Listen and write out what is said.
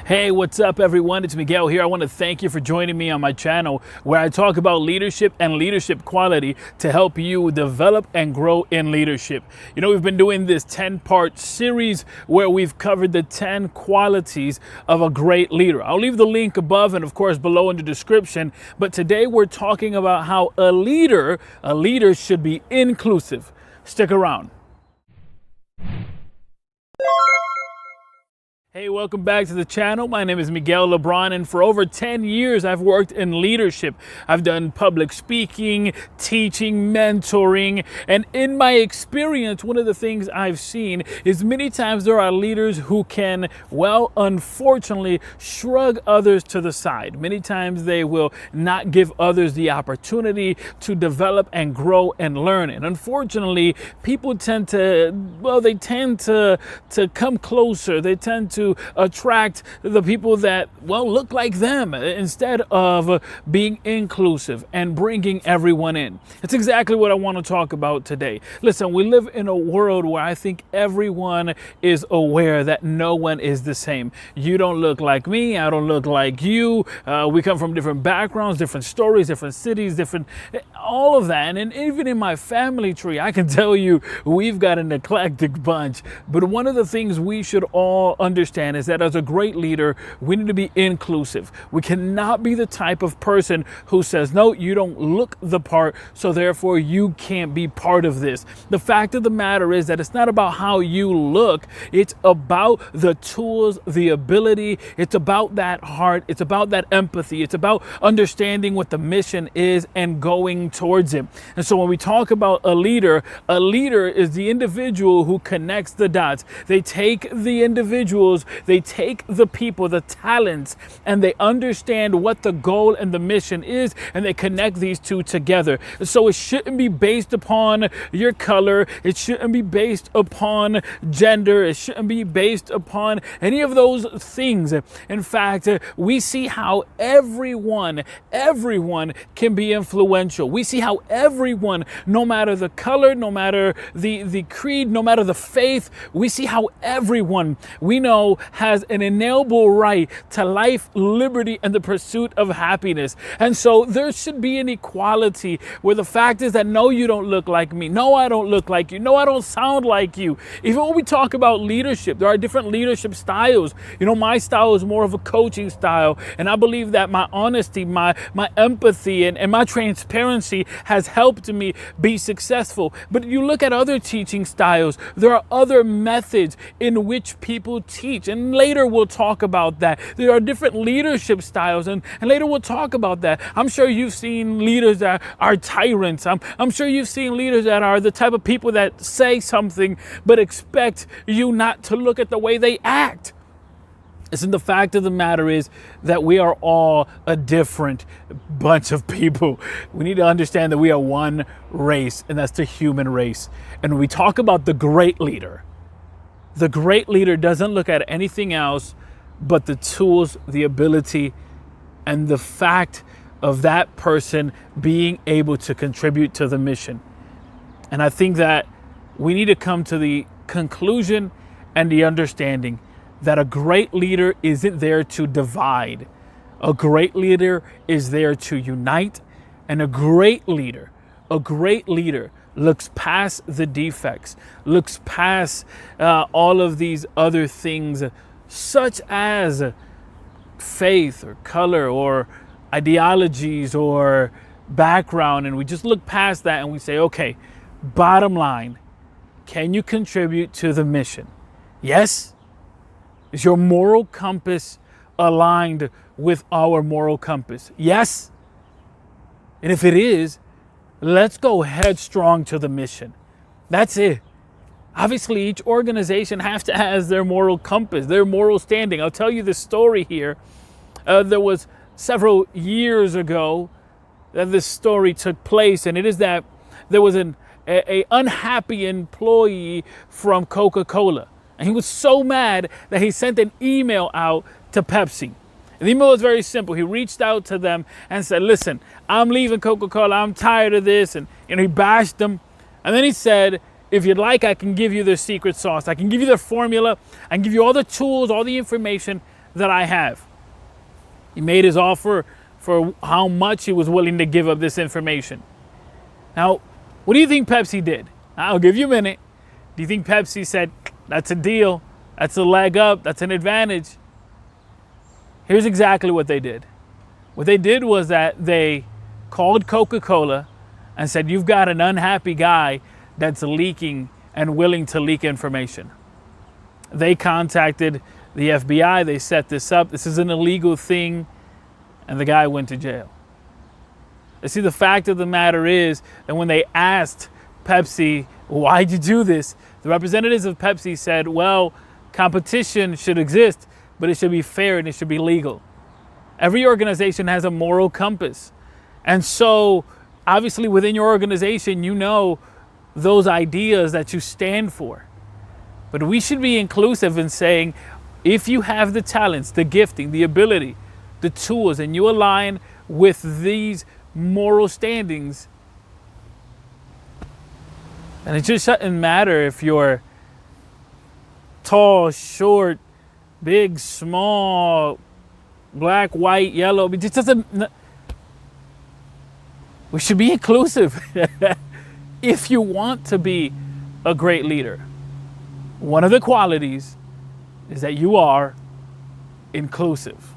Hey, what's up everyone? It's Miguel here. I want to thank you for joining me on my channel where I talk about leadership and leadership quality to help you develop and grow in leadership. You know, we've been doing this 10-part series where we've covered the 10 qualities of a great leader. I'll leave the link above and of course below in the description. But today we're talking about how a leader should be inclusive. Stick around. Hey, welcome back to the channel. My name is Miguel Lebron, and for over 10 years, I've worked in leadership. I've done public speaking, teaching, mentoring, and in my experience, one of the things I've seen is many times there are leaders who can, well, unfortunately, shrug others to the side. Many times they will not give others the opportunity to develop and grow and learn. And unfortunately, people tend to, well, they tend to come closer. They tend to attract the people that, well, look like them instead of being inclusive and bringing everyone in. It's exactly what I want to talk about today. Listen, we live in a world where I think everyone is aware that no one is the same. You don't look like me. I don't look like you. We come from different backgrounds, different stories, different cities, different, all of that. And even in my family tree, I can tell you we've got an eclectic bunch. But one of the things we should all understand is that as a great leader, we need to be inclusive. We cannot be the type of person who says, no, you don't look the part, so therefore you can't be part of this. The fact of the matter is that it's not about how you look. It's about the tools, the ability. It's about that heart. It's about that empathy. It's about understanding what the mission is and going towards it. And so when we talk about a leader is the individual who connects the dots. They take the individuals, they take the people, the talents, and they understand what the goal and the mission is, and they connect these two together. So it shouldn't be based upon your color. It shouldn't be based upon gender. It shouldn't be based upon any of those things. In fact, we see how everyone can be influential. We see how everyone, no matter the color, no matter the creed, no matter the faith, we see how everyone we know has an inalienable right to life, liberty, and the pursuit of happiness. And so there should be an equality where the fact is that no, you don't look like me. No, I don't look like you. No, I don't sound like you. Even when we talk about leadership, there are different leadership styles. You know, my style is more of a coaching style. And I believe that my honesty, my empathy, and my transparency has helped me be successful. But you look at other teaching styles, there are other methods in which people teach. And later we'll talk about that. There are different leadership styles, and later we'll talk about that. I'm sure you've seen leaders that are tyrants. I'm sure you've seen leaders that are the type of people that say something but expect you not to look at the way they act. Listen, the fact of the matter is that we are all a different bunch of people. We need to understand that we are one race, and that's the human race. And when we talk about the great leader doesn't look at anything else but the tools, the ability, and the fact of that person being able to contribute to the mission. And I think that we need to come to the conclusion and the understanding that a great leader isn't there to divide. A great leader is there to unite, and a great leader looks past the defects, looks past all of these other things such as faith or color or ideologies or background. And we just look past that and we say, okay, bottom line, can you contribute to the mission? Yes? Is your moral compass aligned with our moral compass? Yes? And if it is, let's go headstrong to the mission. That's it. Obviously, each organization has their moral compass, their moral standing. I'll tell you this story here. There was several years ago that this story took place, and it is that there was an unhappy employee from Coca-Cola. And he was so mad that he sent an email out to Pepsi. And the email was very simple. He reached out to them and said, listen, I'm leaving Coca-Cola. I'm tired of this. And he bashed them. And then he said, if you'd like, I can give you their secret sauce. I can give you their formula. I can give you all the tools, all the information. that I have. He made his offer for how much he was willing to give up this information. Now, what do you think Pepsi did? I'll give you a minute. Do you think Pepsi said, that's a deal, that's a leg up, that's an advantage? Here's exactly what they did. What they did was that they called Coca-Cola and said, you've got an unhappy guy that's leaking and willing to leak information. They contacted the FBI, they set this up. This is an illegal thing, and the guy went to jail. You see, the fact of the matter is that when they asked Pepsi, why'd you do this? The representatives of Pepsi said, well, competition should exist, but it should be fair and it should be legal. Every organization has a moral compass. And so, obviously, within your organization, you know those ideas that you stand for. But we should be inclusive in saying, if you have the talents, the gifting, the ability, the tools, and you align with these moral standings, and it just doesn't matter if you're tall, short, big, small, black, white, yellow. It just doesn't. We should be inclusive if you want to be a great leader. One of the qualities is that you are inclusive.